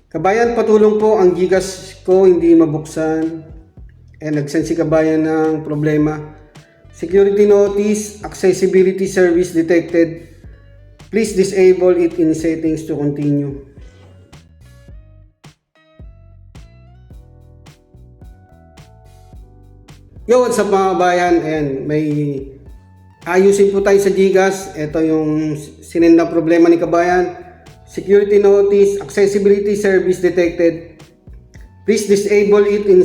Kabayan, patulong po, ang GCash ko hindi mabuksan. Nag-send si kabayan ng problema. Security notice, accessibility service detected. Please disable it in settings to continue. Yo, what's up mga kabayan? Ayan, may ayusin po tayo sa GCash. Ito yung sinenda problema ni kabayan. Security notice, accessibility service detected. Please disable it in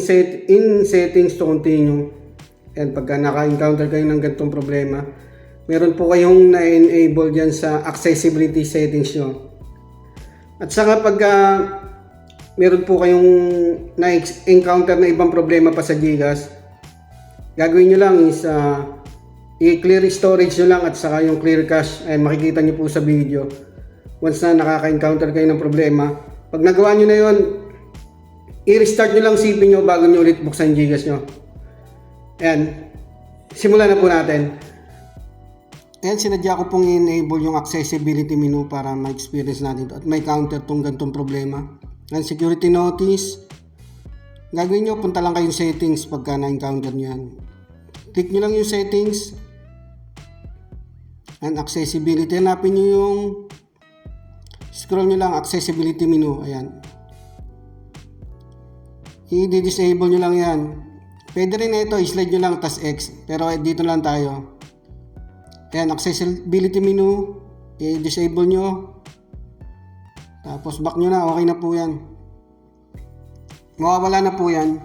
settings to continue. And pagka naka-encounter kayo ng ganitong problema, meron po kayong na-enable dyan sa accessibility settings nyo. At saka pagka meron po kayong na-encounter na ibang problema pa sa GCash, gagawin nyo lang is i-clear storage nyo lang at saka yung clear cache ay makikita nyo po sa video. Once na nakaka-encounter kayo ng problema, pag nagawa nyo na yun, i-restart nyo lang CPU nyo bago nyo ulit buksan yung GCash nyo. Ayan, simulan na po natin. Ayan, sinadya ko pong i-enable yung accessibility menu para ma-experience natin ito at may counter tong ganitong problema. Ayan, security notice. Gagawin nyo, punta lang kayong settings pagka na-encounter nyo yan. Click nyo lang yung settings. Ayan, accessibility. Hanapin nyo yung scroll nyo lang, accessibility menu. Ayan. I-disable nyo lang yan. Pwede rin ito, i-slide nyo lang, tas X. Pero dito lang tayo. Ayan, accessibility menu. I-disable nyo. Tapos back nyo na, okay na po yan. Mawawala na po yan.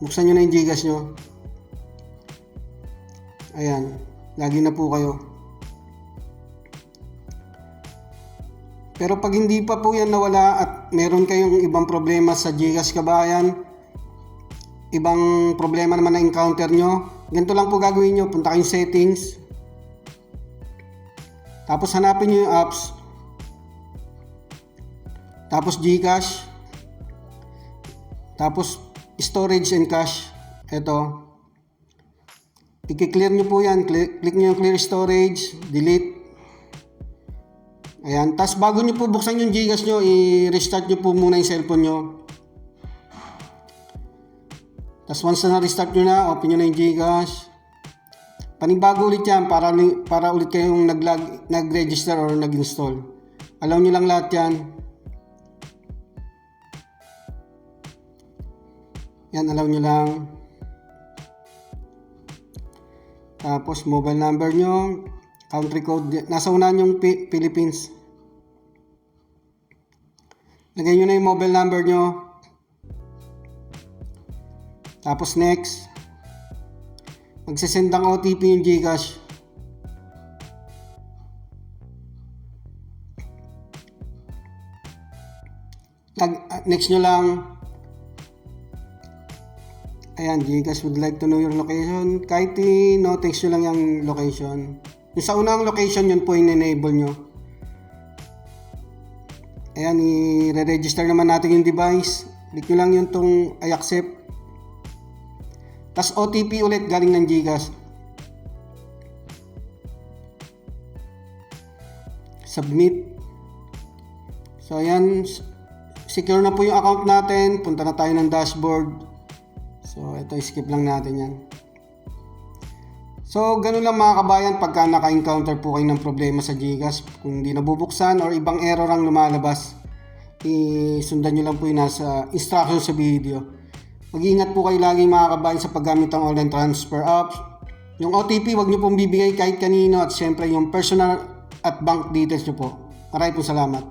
Buksan nyo na yung GCash nyo. Ayan, lagi na po kayo. Pero pag hindi pa po yan nawala at meron kayong ibang problema sa GCash kabayan, ibang problema naman na encounter nyo, ganito lang po gagawin nyo. Punta kayong settings, tapos hanapin nyo yung apps, tapos GCash, tapos storage and cache. Ito, i-clear nyo po yan. Click nyo yung clear storage, delete. Ayan, tapos bago nyo po buksan yung GCash nyo, i-restart nyo po muna yung cellphone nyo. Tapos once na restart nyo na, open nyo na yung GCash. Panibago ulit yan para ulit kayong nag-register or nag-install. Allow nyo lang lahat yan. Yan, allow nyo lang. Tapos mobile number nyo, country code, nasa unahan yung Philippines. Lagay nyo na yung mobile number nyo. Tapos next. Magsisend ng OTP yung GCash. Next nyo lang. Ayan, GCash would like to know your location. Kahit i-no-text nyo lang yung location. Yung sa unang location, yun po yung enable nyo. Ayan, i-re-register naman natin yung device. Click nyo lang yung tong I accept. Tapos OTP ulit galing ng GCash. Submit. So ayan, secure na po yung account natin. Punta na tayo ng dashboard. So ito, skip lang natin yan. So ganun lang mga kabayan pagka naka-encounter po kayo ng problema sa GCash. Kung hindi nabubuksan or ibang error ang lumalabas, isundan nyo lang po yung nasa instruction sa video. Mag-iingat po kayo lagi mga kabayan sa paggamit ng online transfer apps. Yung OTP wag nyo pong bibigay kahit kanino at syempre yung personal at bank details nyo po. Maraming po salamat.